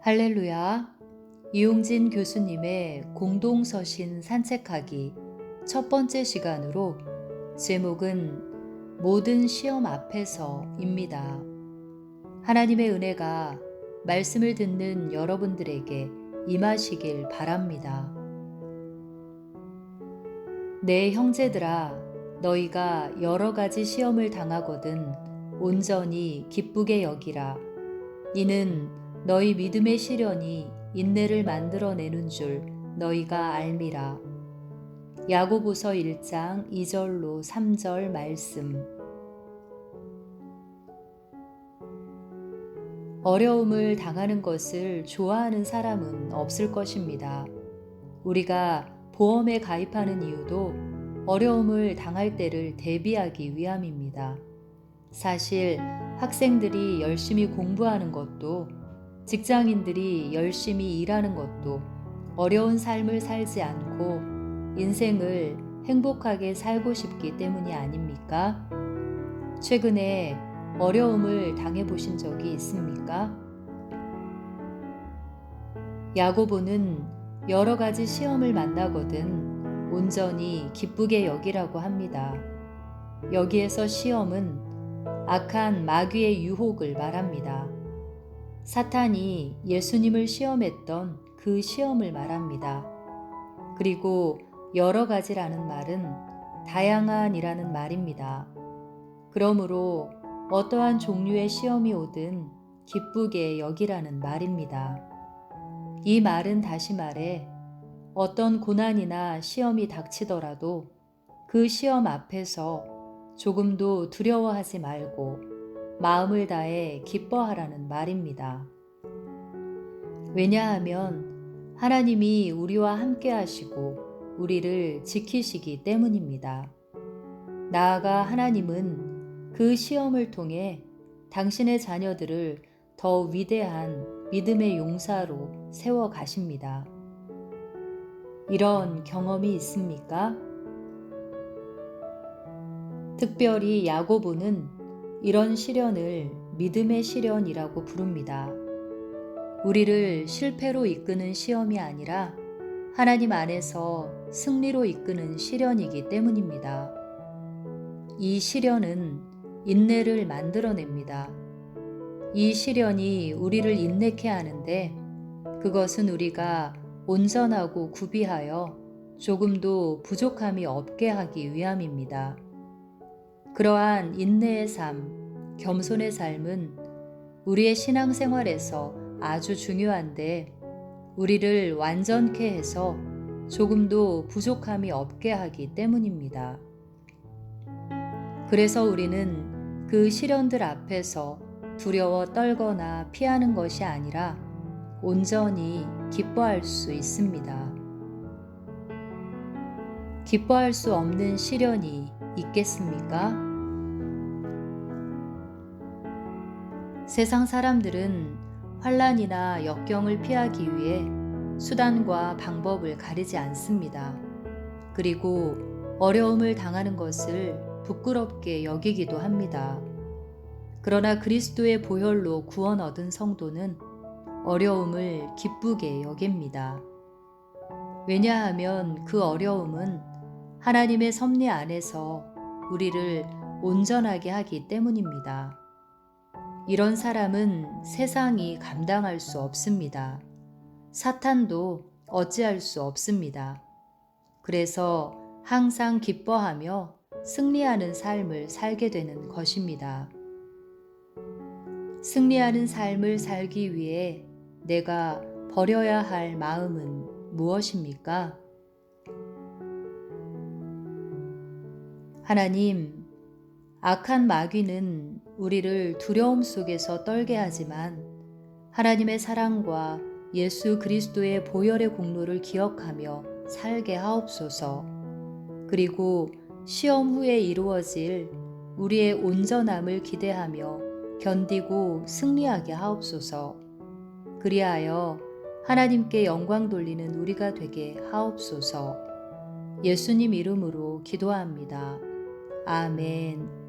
할렐루야. 이용진 교수님의 공동서신 산책하기 첫 번째 시간으로 제목은 모든 시험 앞에서입니다. 하나님의 은혜가 말씀을 듣는 여러분들에게 임하시길 바랍니다. 내 형제들아, 너희가 여러 가지 시험을 당하거든 온전히 기쁘게 여기라. 이는 너희 믿음의 시련이 인내를 만들어내는 줄 너희가 알미라. 야고보서 1장 2절로 3절 말씀. 어려움을 당하는 것을 좋아하는 사람은 없을 것입니다. 우리가 보험에 가입하는 이유도 어려움을 당할 때를 대비하기 위함입니다. 사실 학생들이 열심히 공부하는 것도, 직장인들이 열심히 일하는 것도 어려운 삶을 살지 않고 인생을 행복하게 살고 싶기 때문이 아닙니까? 최근에 어려움을 당해보신 적이 있습니까? 야고보는 여러 가지 시험을 만나거든 온전히 기쁘게 여기라고 합니다. 여기에서 시험은 악한 마귀의 유혹을 말합니다. 사탄이 예수님을 시험했던 그 시험을 말합니다. 그리고 여러 가지라는 말은 다양한이라는 말입니다. 그러므로 어떠한 종류의 시험이 오든 기쁘게 여기라는 말입니다. 이 말은 다시 말해 어떤 고난이나 시험이 닥치더라도 그 시험 앞에서 조금도 두려워하지 말고 마음을 다해 기뻐하라는 말입니다. 왜냐하면 하나님이 우리와 함께 하시고 우리를 지키시기 때문입니다. 나아가 하나님은 그 시험을 통해 당신의 자녀들을 더 위대한 믿음의 용사로 세워 가십니다. 이런 경험이 있습니까? 특별히 야고보는 이런 시련을 믿음의 시련이라고 부릅니다. 우리를 실패로 이끄는 시험이 아니라 하나님 안에서 승리로 이끄는 시련이기 때문입니다. 이 시련은 인내를 만들어냅니다. 이 시련이 우리를 인내케 하는데 그것은 우리가 온전하고 구비하여 조금도 부족함이 없게 하기 위함입니다. 그러한 인내의 삶, 겸손의 삶은 우리의 신앙생활에서 아주 중요한데 우리를 완전케 해서 조금도 부족함이 없게 하기 때문입니다. 그래서 우리는 그 시련들 앞에서 두려워 떨거나 피하는 것이 아니라 온전히 기뻐할 수 있습니다. 기뻐할 수 없는 시련이 있겠습니까? 세상 사람들은 환난이나 역경을 피하기 위해 수단과 방법을 가리지 않습니다. 그리고 어려움을 당하는 것을 부끄럽게 여기기도 합니다. 그러나 그리스도의 보혈로 구원 얻은 성도는 어려움을 기쁘게 여깁니다. 왜냐하면 그 어려움은 하나님의 섭리 안에서 우리를 온전하게 하기 때문입니다. 이런 사람은 세상이 감당할 수 없습니다. 사탄도 어찌할 수 없습니다. 그래서 항상 기뻐하며 승리하는 삶을 살게 되는 것입니다. 승리하는 삶을 살기 위해 내가 버려야 할 마음은 무엇입니까? 하나님, 악한 마귀는 우리를 두려움 속에서 떨게 하지만 하나님의 사랑과 예수 그리스도의 보혈의 공로를 기억하며 살게 하옵소서. 그리고 시험 후에 이루어질 우리의 온전함을 기대하며 견디고 승리하게 하옵소서. 그리하여 하나님께 영광 돌리는 우리가 되게 하옵소서. 예수님 이름으로 기도합니다. 아멘.